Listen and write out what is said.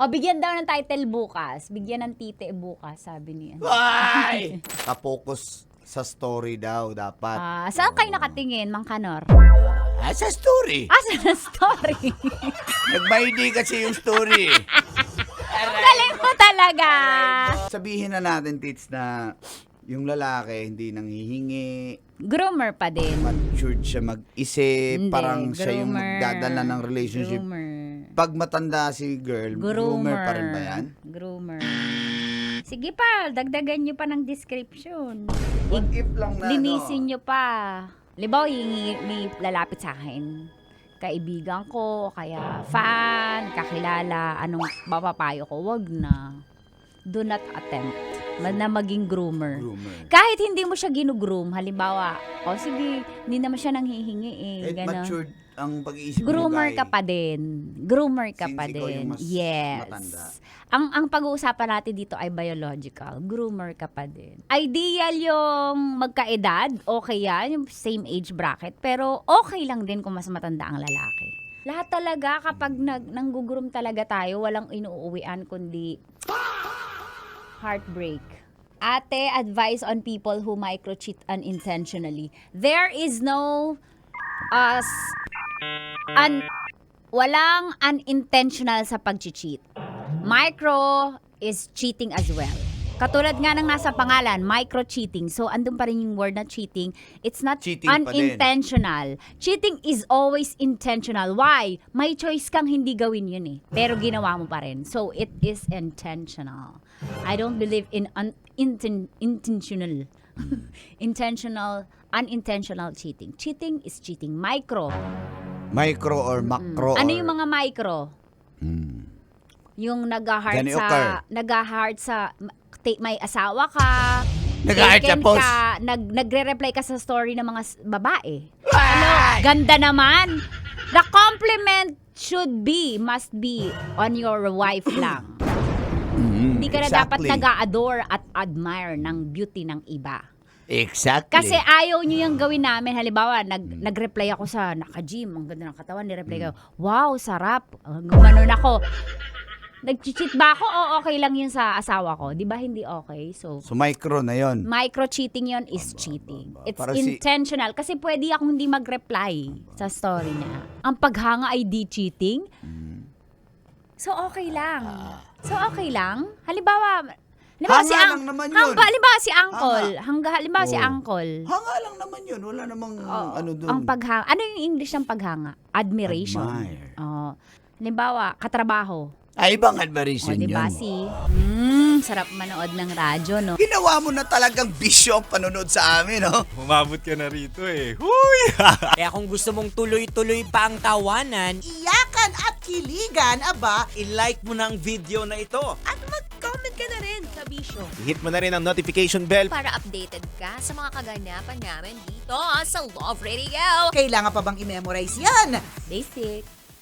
O, bigyan daw ng title bukas. Bigyan ng tite bukas, sabi niya. Ay! Kapokus sa story daw dapat. Saan kayo nakatingin, Mang Kanor? Sa story. Sa story. Nagmaindi kasi yung story. Galing mo talaga. Sabihin na natin, Tits, na yung lalaki hindi nanghihingi. Groomer pa din. Matured siya mag-isip. Hindi, Parang siya yung groomer. magdadala ng relationship. Groomer. Pag matanda si girl, groomer pa rin ba yan? Groomer. Sige pa, dagdagan nyo pa ng description. What if lang na, Linisin nyo pa. Libaw, may lalapit sa akin. Kaibigan ko, kaya fan, kakilala, anong mapapayo ko, wag na. Do not attempt na maging groomer. Kahit hindi mo siya ginugroom, halimbawa, sige, hindi naman siya nanghihingi Kahit matured ang pag-iisip groomer mo, ka pa din. Groomer ka Since pa ikaw din. yung mas Yes. matanda. Ang pag-uusapan natin dito ay biological. Groomer ka pa din. Ideal yung magkaedad, okay yan, yung same age bracket, pero okay lang din kung mas matanda ang lalaki. Lahat talaga kapag nanggugroom talaga tayo, walang inuuwian kundi heartbreak. Ate, advice on people who micro-cheat unintentionally. There is no walang unintentional sa pag-cheat. Micro is cheating as well. Katulad nga ng nasa pangalan, micro-cheating. So, andun pa rin yung word na cheating. It's not Cheating pa din. unintentional. Cheating is always intentional. Why? May choice kang hindi gawin yun pero ginawa mo pa rin. So, it is intentional. I don't believe in intentional. Unintentional cheating. Cheating is cheating. Micro. Micro or macro? Ano or... yung mga micro? Yung nag-heart sa may asawa ka, Nag-heart sa taken post. ka, nagre-reply ka sa story ng mga babae. Ano, ganda naman. The compliment must be on your wife lang. Hindi ka na dapat nag-a-adore at admire ng beauty ng iba. Exactly. Kasi ayaw nyo yung gawin namin. Halimbawa, nag-reply ako sa naka-gym, ang ganda ng katawan, nireply ko, wow, sarap. Gumanon ako. Nag-cheat ba ako o okay lang yun sa asawa ko? Di ba hindi okay? So micro na yon. micro-cheating yun is cheating. It's Para intentional. Kasi pwede akong hindi mag-reply sa story niya. Ang paghanga ay di cheating? So okay lang. Halimbawa Hanga lang naman yun. Halimbawa si Uncle. Halimbawa si Uncle. Hanga lang naman yun. Wala namang ano doon. Ang paghanga. Ano yung English ng paghanga? Admiration. Admire. Halimbawa, katrabaho. Ay, ibang admiration Diba yun. Sarap manood ng radyo, no? Ginawa mo na talagang bisyo ang panonood sa amin, no? Umabot ka na rito Huy! Kaya kung gusto mong tuloy-tuloy pa ang tawanan, Iyakan at kiligan, aba, i-like mo na ang video na ito. at mag-comment ka na rin sa Bisyo. Hit mo na rin ang notification bell. Para updated ka sa mga kaganapan namin dito sa Love Radio. Kailangan pa bang i-memorize yan? Basic.